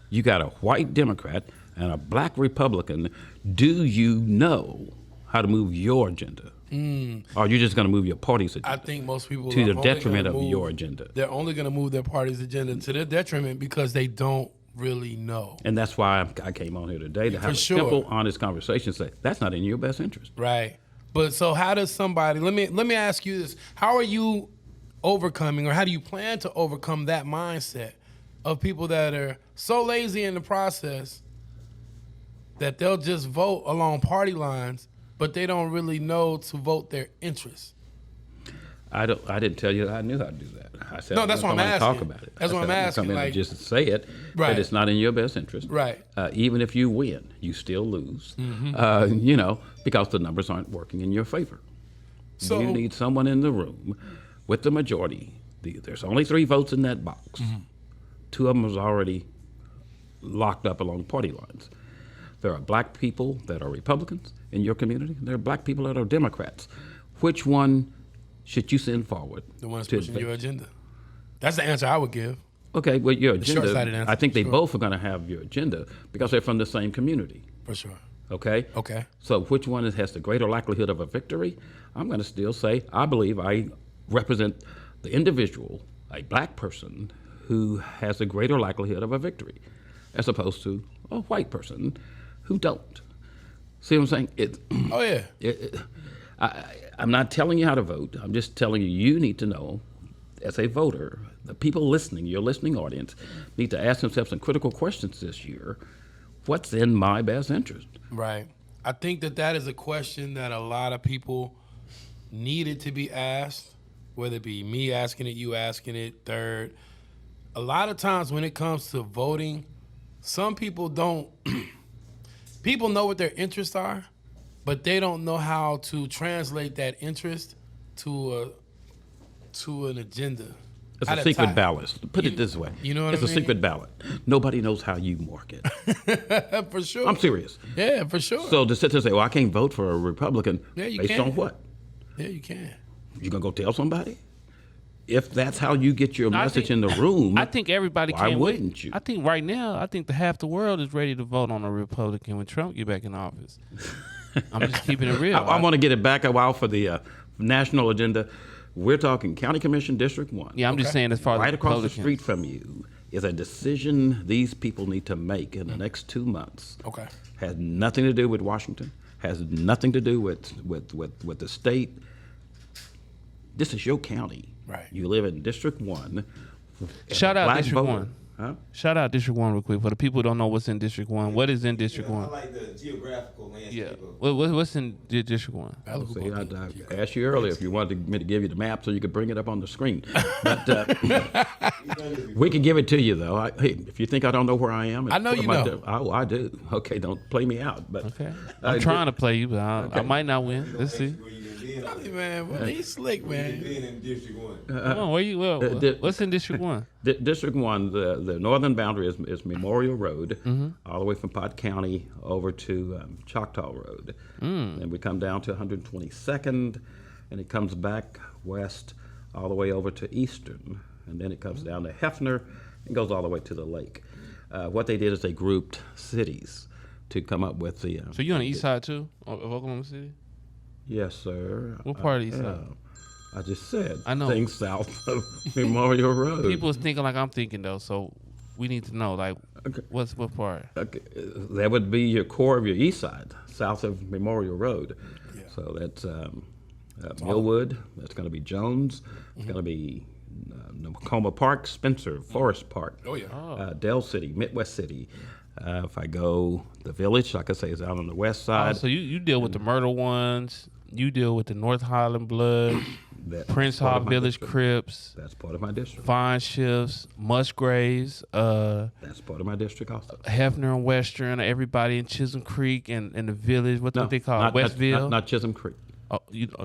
you got a white Democrat and a black Republican. Do you know how to move your agenda? Or are you just going to move your party's agenda? I think most people to the detriment of your agenda. They're only going to move their party's agenda to their detriment because they don't really know. And that's why I came on here today to have a simple, honest conversation. Say that's not in your best interest. Right. But so how does somebody? Let me ask you this: how are you overcoming, or how do you plan to overcome that mindset of people that are so lazy in the process that they'll just vote along party lines, but they don't really know to vote their interests? I didn't tell you that I knew how to do that. I said no, that's what I'm asking. Talk about it. That's what I'm asking. Come in and just say it. Right. That it's not in your best interest. Right. Even if you win, you still lose. Because the numbers aren't working in your favor. So you need someone in the room with the majority. There's only 3 votes in that box. 2 of them is already locked up along party lines. There are black people that are Republicans in your community. There are black people that are Democrats. Which one should you send forward? The one that's pushing your agenda. That's the answer I would give. Okay, well, your agenda, short-sighted answer, I think they both are going to have your agenda because they're from the same community. For sure. Okay? Okay. So which one has the greater likelihood of a victory? I'm going to still say I believe I represent the individual, a black person, who has a greater likelihood of a victory as opposed to a white person who don't. See what I'm saying? Oh, yeah. I'm not telling you how to vote. I'm just telling you need to know, as a voter, the people listening, your listening audience, need to ask themselves some critical questions this year. What's in my best interest? Right. I think that is a question that a lot of people needed to be asked, whether it be me asking it, you asking it, third. A lot of times when it comes to voting, some people don't people know what their interests are, but they don't know how to translate that interest to an agenda. It's a secret ballot. Put it this way. You know what I mean? It's a secret ballot. Nobody knows how you mark it. For sure. I'm serious. Yeah, for sure. So to sit there and say, well, I can't vote for a Republican based on what? Yeah, you can. You going to go tell somebody? If that's how you get your message in the room, I think everybody why can. wouldn't you? I think right now, half the world is ready to vote on a Republican when Trump get back in office. I'm just keeping it real. I want to get it back a while for the national agenda. We're talking County Commission District 1. Yeah, I'm just saying as far as right across the Republicans. street from you is a decision these people need to make in the next 2 months. Okay. Has nothing to do with Washington. Has nothing to do with the state. This is your county. Right. You live in District 1. Shout out Black District voter. 1. Huh? Shout out District 1 real quick for the people who don't know what's in District 1. What is in District 1? I like the geographical landscape. Yeah. Of what's in District 1? See, I asked you earlier if you wanted me to give you the map so you could bring it up on the screen. But we can give it to you, though. Hey, if you think I don't know where I am. I know you know. Oh, I do. Okay, don't play me out. But Okay. I'm trying to play you, but I might not win. Let's see. where you been Hey, man, well, he's slick, man. been in District 1. Come on, where you? What's in District 1? District 1, the northern boundary is Memorial Road, all the way from Pot County over to Choctaw Road. And we come down to 122nd, and it comes back west all the way over to Eastern. And then it comes down to Hefner and goes all the way to the lake. What they did is they grouped cities to come up with the... So you on the east side, too, of Oklahoma City? Yes, sir. What part of the east side? I just said I know. things south of Memorial Road. People is thinking like I'm thinking, though, so we need to know, like, Okay. what part? Okay, that would be your core of your east side, south of Memorial Road. Yeah. So that's Millwood. That's going to be Jones. It's going to be Nakoma Park, Spencer, Forest Park. Oh, yeah. Dell City, Midwest City. If I go the Village, like I say, is out on the west side. So you deal with the murder ones. You deal with the North Highland Blood, Prince part Hall of my Village district. Crips, That's part of my district. Fine Shifts, Musgraves, That's part of my district also. Hefner and Western, everybody in Chisholm Creek and the Village. What they call not, it? Westville? Not Chisholm Creek.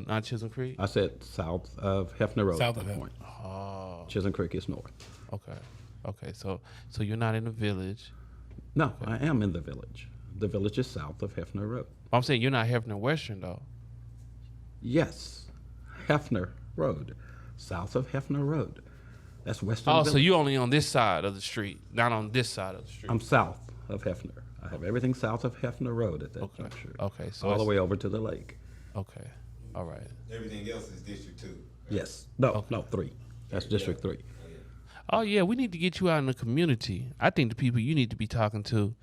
Not Chisholm Creek? I said south of Hefner Road. South at of that Hefner. point. Oh, Chisholm Creek is north. okay. So you're not in the Village. No, I am in the Village. The Village is south of Hefner Road. I'm saying you're not Hefner Western, though. Yes, Hefner Road, south of Hefner Road. That's Western Oh, Village. so you only on this side of the street, not on this side of the street. I'm south of Hefner. I have everything south of Hefner Road at that Okay. juncture. Okay, so all the it's- way over to the lake. Okay, all right. Everything else is District 2. Yes. No, 3. That's District 3. Oh yeah, we need to get you out in the community. I think the people you need to be talking to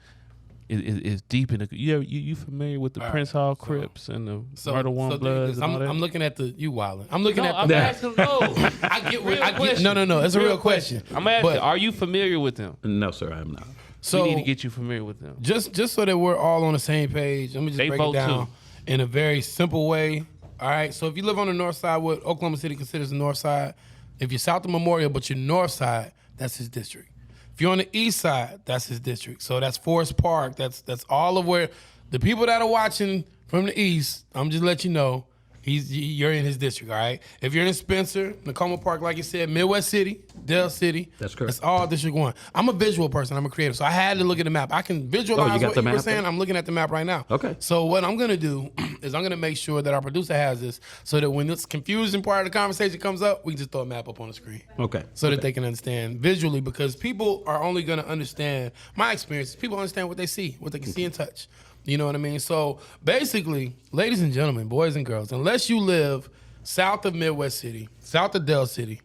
is deep in the. You familiar with the Prince Hall Crips and the Murder One Bloods? And all that? I'm looking at the you wildin'. I'm looking at I'm the. asking. No, I get Real what I get. question. No. It's a real question. I'm asking. But- Are you familiar with them? No, sir, I am not. So we need to get you familiar with them. just so that we're all on the same page, let me just They break it vote down too. in a very simple way. All right. So if you live on the north side, what Oklahoma City considers the north side, if you're south of Memorial but you're north side, that's his district. If you're on the east side, that's his district. So that's Forest Park. That's all of where the people that are watching from the east, I'm just let you know, you're in his district, all right? If you're in Spencer, Nakoma Park, like you said, Midwest City, Dell City. That's correct. It's all District 1. I'm a visual person. I'm a creative. So I had to look at the map. I can visualize got what the you were map saying. there? I'm looking at the map right now. Okay. So what I'm going to do is I'm going to make sure that our producer has this so that when this confusing part of the conversation comes up, we can just throw a map up on the screen. Okay. So that they can understand visually, because people are only going to understand my experiences. People understand what they see, what they can see and touch. You know what I mean? So basically, ladies and gentlemen, boys and girls, unless you live south of Midwest City, south of Dell City,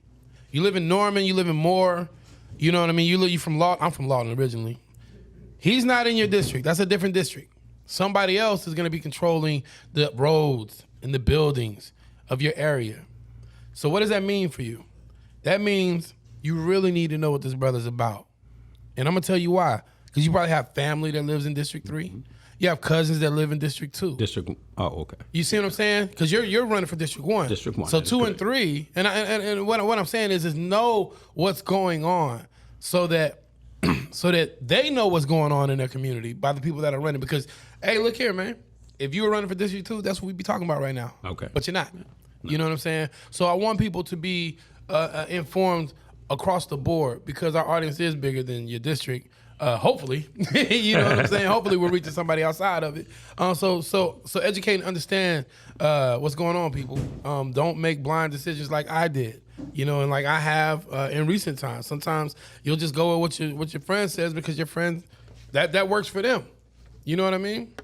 you live in Norman, you live in Moore, you know what I mean? You from Lawton. I'm from Lawton originally. He's not in your district. That's a different district. Somebody else is going to be controlling the roads and the buildings of your area. So what does that mean for you? That means you really need to know what this brother's about. And I'm going to tell you why. Because you probably have family that lives in District 3. You have cousins that live in District 2. Oh, okay. You see what I'm saying? Because you're running for District 1. District 1, So that is 2 and correct. 3. And what I'm saying is know what's going on so that so that they know what's going on in their community by the people that are running. Because, hey, look here, man. If you were running for District 2, that's what we'd be talking about right now. Okay. But you're not. No. You know what I'm saying? So I want people to be informed across the board because our audience is bigger than your district. Hopefully, you know what I'm saying? Hopefully we're reaching somebody outside of it. So educate and understand what's going on, people. Don't make blind decisions like I did. You know, and like I have in recent times. Sometimes you'll just go with what your friend says because your friend, that works for them. You know what I mean?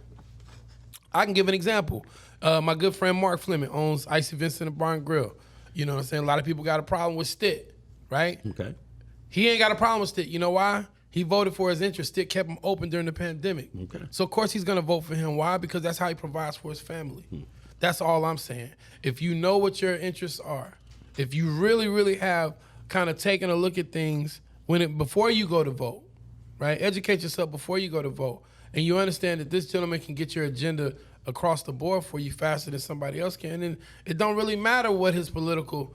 I can give an example. My good friend Mark Fleming owns Icy Vincent and Bar and Grill. You know what I'm saying? A lot of people got a problem with Stitt, right? Okay. He ain't got a problem with Stitt. You know why? He voted for his interest. Stitt kept him open during the pandemic. Okay. So, of course, he's going to vote for him. Why? Because that's how he provides for his family. That's all I'm saying. If you know what your interests are, if you really, really have kind of taken a look at things before you go to vote, right? Educate yourself before you go to vote. And you understand that this gentleman can get your agenda across the board for you faster than somebody else can. And it don't really matter what his political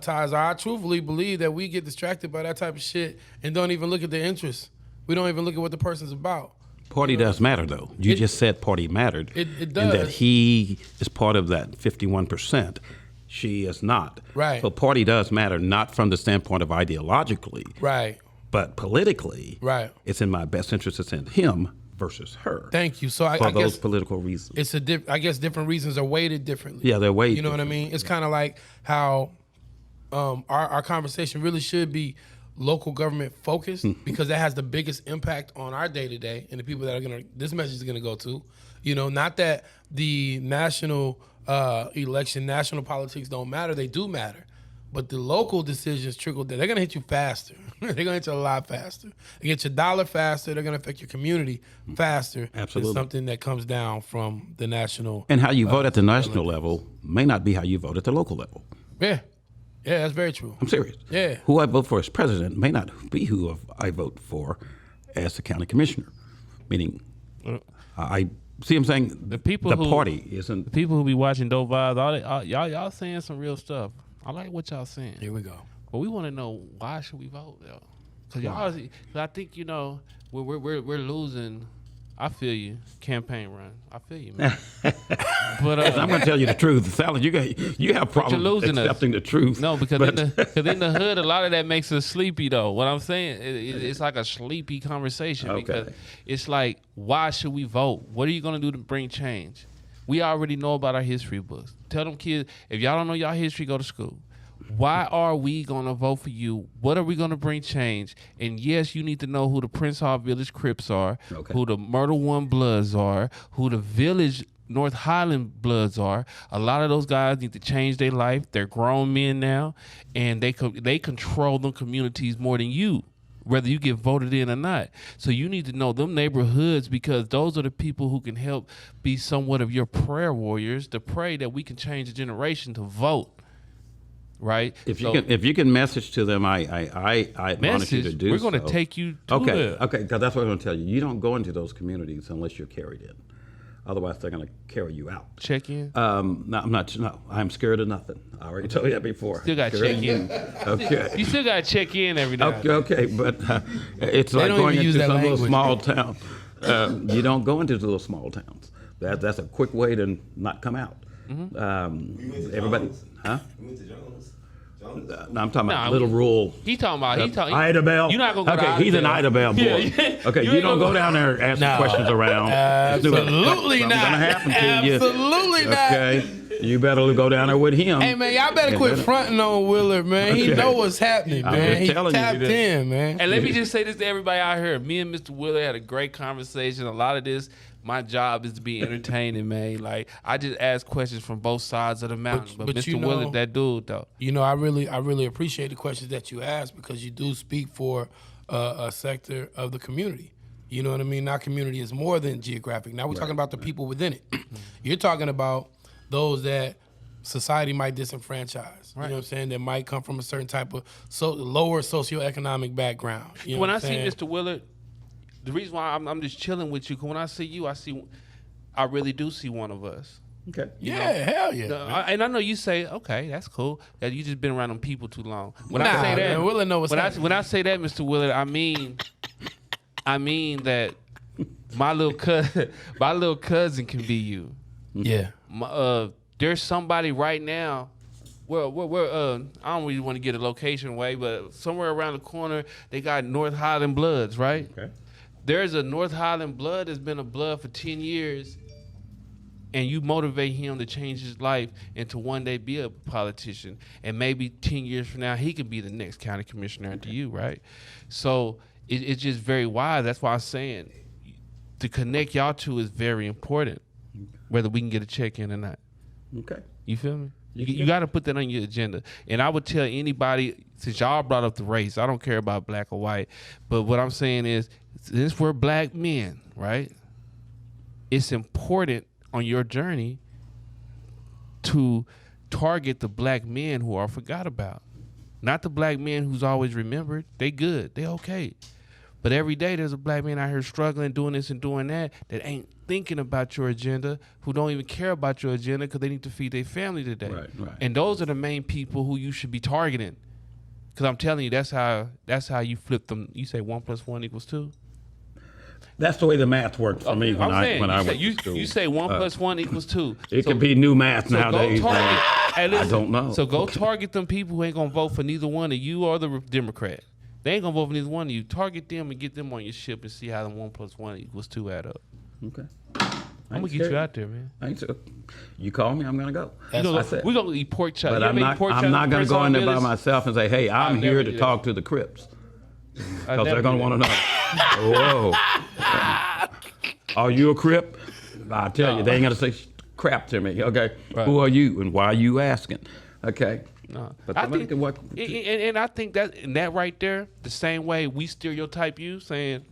ties are. I truthfully believe that we get distracted by that type of shit and don't even look at the interests. We don't even look at what the person's about. Party does matter, though. You just said party mattered. It does. And that he is part of that 51%. She is not. Right. So party does matter, not from the standpoint of ideologically. Right. But politically. Right. It's in my best interest. It's in him versus her. Thank you. So I for those guess political reasons. It's I guess different reasons are weighted differently. Yeah, they're weighted. You know what I mean? It's kind of like how our conversation really should be local government focused because that has the biggest impact on our day to day and the people that this message is gonna go to. You know, not that the national election, national politics don't matter. They do matter. But the local decisions trickle down. They're going to hit you faster. They're going to hit you a lot faster. They get your dollar faster. They're going to affect your community faster. Absolutely. Than something that comes down from the national. And how you vote at the national level may not be how you vote at the local level. Yeah. Yeah, that's very true. I'm serious. Yeah. Who I vote for as president may not be who I vote for as the county commissioner. Meaning, I see what I'm saying? The party isn't. The people who be watching Dope Vibes, y'all saying some real stuff. I like what y'all saying. Here we go. But we want to know, why should we vote though? Because I think we're losing. I feel you. Campaign run. I feel you, man. But I'm going to tell you the truth. Salad, you have problems accepting the truth. No, because in the hood, a lot of that makes us sleepy though. What I'm saying, it's like a sleepy conversation because it's like, why should we vote? What are you going to do to bring change? We already know about our history books. Tell them kids, if y'all don't know y'all history, go to school. Why are we going to vote for you? What are we going to bring change? And yes, you need to know who the Prince Hall Village Crips are, who the Myrtle One Bloods are, who the Village North Highland Bloods are. A lot of those guys need to change their life. They're grown men now, and they control them communities more than you, whether you get voted in or not. So you need to know them neighborhoods because those are the people who can help be somewhat of your prayer warriors to pray that we can change the generation to vote. Right? If you can message to them, I admonish you to do so. We're going to take you to Okay, because that's what I'm going to tell you. You don't go into those communities unless you're carried in. Otherwise, they're going to carry you out. Check in? No, I'm not. No, I'm scared of nothing. I already told you that before. Still got to check in. Okay. You still got to check in every day. Okay, but it's like going into some little small town. You don't go into little small towns. That's a quick way to not come out. Everybody, huh? We went to Jones. No, I'm talking about little rural. He talking about Ida Bell. You're not gonna go to Okay, he's an Ida Bell boy. Yeah. Okay, you don't go down there asking questions around. Absolutely not. Gonna happen to you. Absolutely not. Okay, you better go down there with him. Hey man, y'all better quit fronting on Willard, man. He know what's happening, I'm man. just He telling you tapped that. in, man. And let me just say this to everybody out here. Me and Mr. Willard had a great conversation. A lot of this, my job is to be entertaining, man. Like, I just ask questions from both sides of the mountain. But Mr. you know, Willard, that dude, though. You know, I really appreciate the questions that you ask because you do speak for a sector of the community. You know what I mean? Our community is more than geographic. Now we're talking about the people within it. You're talking about those that society might disenfranchise. You know what I'm saying? That might come from a certain type of lower socioeconomic background. You know when I what I'm saying? see Mr. Willard, the reason why I'm just chilling with you, because when I see you, I really do see one of us. Okay. Hell yeah. And I know you say, okay, that's cool. That you just been around them people too long. When Nah, I say that, man, Willard know what's happening. when I say that, Mr. Willard, I mean I mean that my little cousin can be you. Yeah. There's somebody right now. Well, I don't really want to get a location away, but somewhere around the corner they got North Highland Bloods, right? Okay. There's a North Highland Blood that's been a blood for 10 years, and you motivate him to change his life and to one day be a politician, and maybe 10 years from now he could be the next county commissioner after you, right? So it's just very wise. That's why I'm saying to connect y'all two is very important, whether we can get a check in or not. Okay. You feel me? You got to put that on your agenda. And I would tell anybody, since y'all brought up the race, I don't care about black or white, but what I'm saying is, since we're black men, right, it's important on your journey to target the black men who are forgot about. Not the black men who's always remembered. They good. They okay. But every day there's a black man out here struggling, doing this and doing that ain't thinking about your agenda, who don't even care about your agenda because they need to feed their family today. Right. And those are the main people who you should be targeting. Because I'm telling you, that's how you flip them. You say 1 + 1 = 2. That's the way the math worked for me when I went to school. You say 1 + 1 = 2. It could be new math nowadays. Hey, listen, I don't know. So go target them people who ain't gonna vote for neither one of you or the Democrat. They ain't gonna vote for neither one of you. Target them and get them on your ship and see how the 1 + 1 = 2 add up. Okay. I'm gonna get you out there, man. I ain't scared. You call me, I'm gonna go. We're gonna eat pork chop. But I'm not gonna go in there by myself and say, hey, I'm here to talk to the Crips. Because they're gonna want to know. Whoa. Are you a Crip? I tell you, they ain't gonna say crap to me. Okay. Right. Who are you and why are you asking? Okay. No. But I think, and and I think that right there, the same way we stereotype you, saying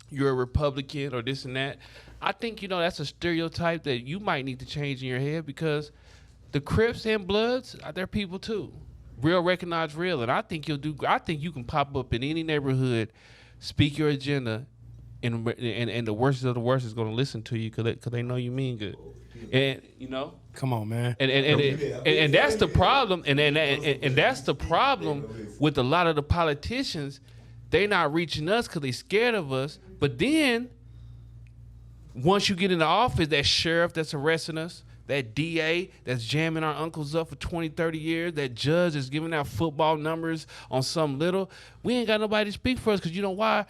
you're a Republican or this and that, I think, that's a stereotype that you might need to change in your head, because the Crips and Bloods, they're people too. Real recognize real. And I think you can pop up in any neighborhood, speak your agenda, and the worst of the worst is going to listen to you because they know you mean good. And, Come on, man. And that's the problem. And that's the problem with a lot of the politicians. They not reaching us because they scared of us. But then once you get into office, that sheriff that's arresting us, that DA that's jamming our uncles up for 20, 30 years, that judge that's giving out football numbers on some little, we ain't got nobody to speak for us, because you know why?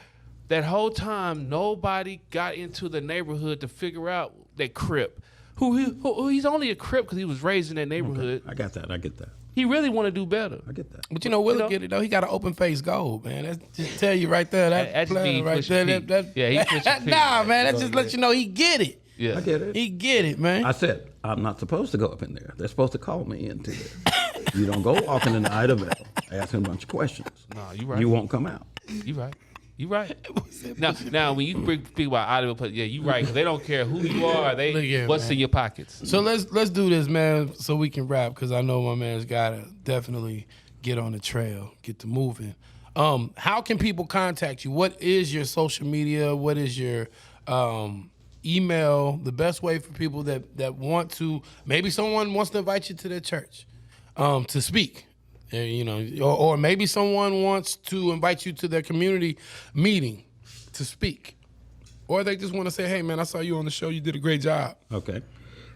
That whole time, nobody got into the neighborhood to figure out that Crip. Who he's only a Crip because he was raised in that neighborhood. Okay. I get that. He really want to do better. I get that. But Willard get it though. He got an open face goal, man. That's just tell you right there. That player right there. He pushing nah, man. That just let you know he get it. Yeah, I get it. He get it, man. I said I'm not supposed to go up in there. They're supposed to call me into there. You don't go walking in the Ida Bell asking a bunch of questions. No, you right. You won't come out. You right. You right. Now, when you speak about audible, yeah, you right. Because they don't care who you are. What's in your pockets. So let's do this, man, so we can wrap. Because I know my man's gotta definitely get on the trail, get to moving. How can people contact you? What is your social media? What is your email? The best way for people that want to. Maybe someone wants to invite you to their church to speak. Or maybe someone wants to invite you to their community meeting to speak. Or they just want to say, hey, man, I saw you on the show. You did a great job. Okay.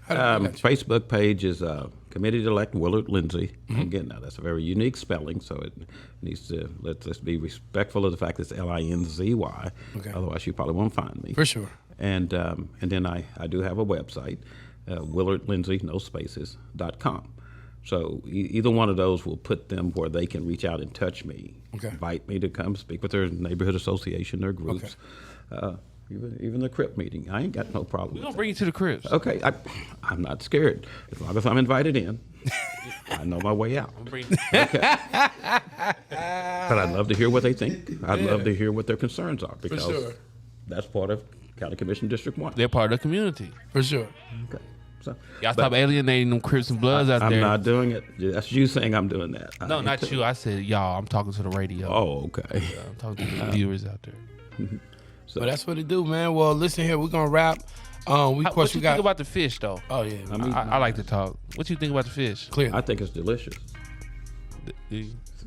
Facebook page is Committee-elect Willard Lindsay. Mm-hmm. Again, now that's a very unique spelling, so it needs to, let's be respectful of the fact that it's Linzy. Okay. Otherwise, you probably won't find me. For sure. And then I do have a website, WillardLindsay, no spaces.com. So either one of those will put them where they can reach out and touch me, invite me to come speak with their neighborhood association, their groups, even the Crip meeting. I ain't got no problem. We're going to bring you to the Crips. Okay, I'm not scared. As long as I'm invited in, I know my way out. Okay. But I'd love to hear what they think. I'd love to hear what their concerns are, because that's part of County Commission District 1. They're part of the community. For sure. Okay. So, y'all stop alienating them Crips and Bloods out there. I'm not doing it. That's you saying I'm doing that. No, not you. I said y'all. I'm talking to the radio. Oh, okay. Yeah, I'm talking to the viewers out there. So that's what it do, man. Well, listen here. We're going to wrap. What you think about the fish, though? Oh, yeah. I like to talk. What you think about the fish? Clear. I think it's delicious.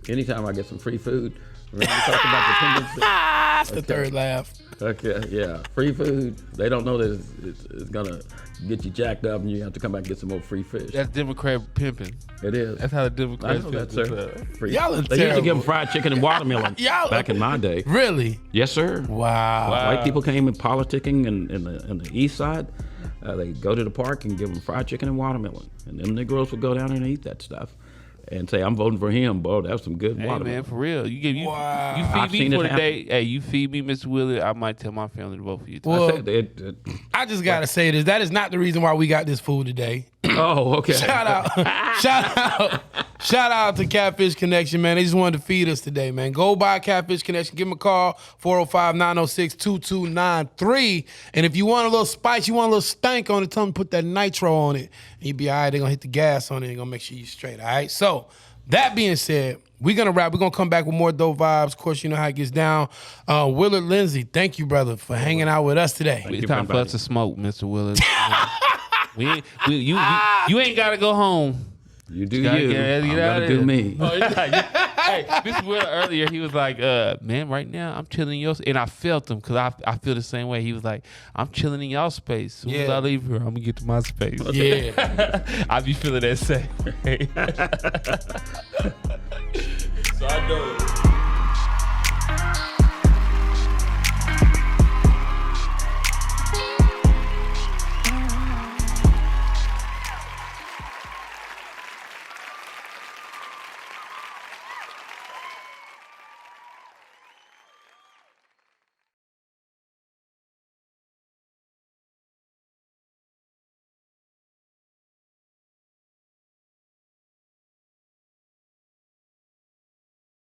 anytime I get some free food, remember we talked about dependency? That's the third laugh. Okay, yeah, free food. They don't know that it's gonna get you jacked up, and you have to come back and get some more free fish. That's Democrat pimping. It is. That's how the I Democrats know feel. that, sir. Free. Y'all are They used to terrible. give them fried chicken and watermelon Y'all back in my day. Really? Yes, sir. Wow. White people came in politicking in the east side. They go to the park and give them fried chicken and watermelon, and them Negroes would go down there and eat that stuff, and say, "I'm voting for him, boy. That was some good Hey watermelon." man, for real. You I've feed seen me it for the happen. day. Hey, you feed me, Mr. Willard. I might tell my family to vote for you. Well, I said I just gotta say this. That is not the reason why we got this food today. oh, okay. Shout out to Catfish Connection, man. They just wanted to feed us today, man. Go by Catfish Connection. Give them a call, 405-906-2293. And if you want a little spice, you want a little stank on it, tell them to put that nitro on it. And you'll be all right. They're going to hit the gas on it. They're going to make sure you're straight, all right? So, that being said, we're going to wrap. We're going to come back with more dope vibes. Of course, you know how it gets down. Willard Lindsay, thank you, brother, for hanging out with us today. It's you time for for us to smoke, Mr. Willard. you ain't got to go home. You do Gotta you. get I'm out gonna of do here. me. Hey, Mr. Willard earlier, he was like, man, right now I'm chilling in your space. And I felt him because I feel the same way. He was like, I'm chilling in y'all space. As soon as Yeah. I leave here, I'm going to get to my space. Yeah. I be feeling that same way. So I know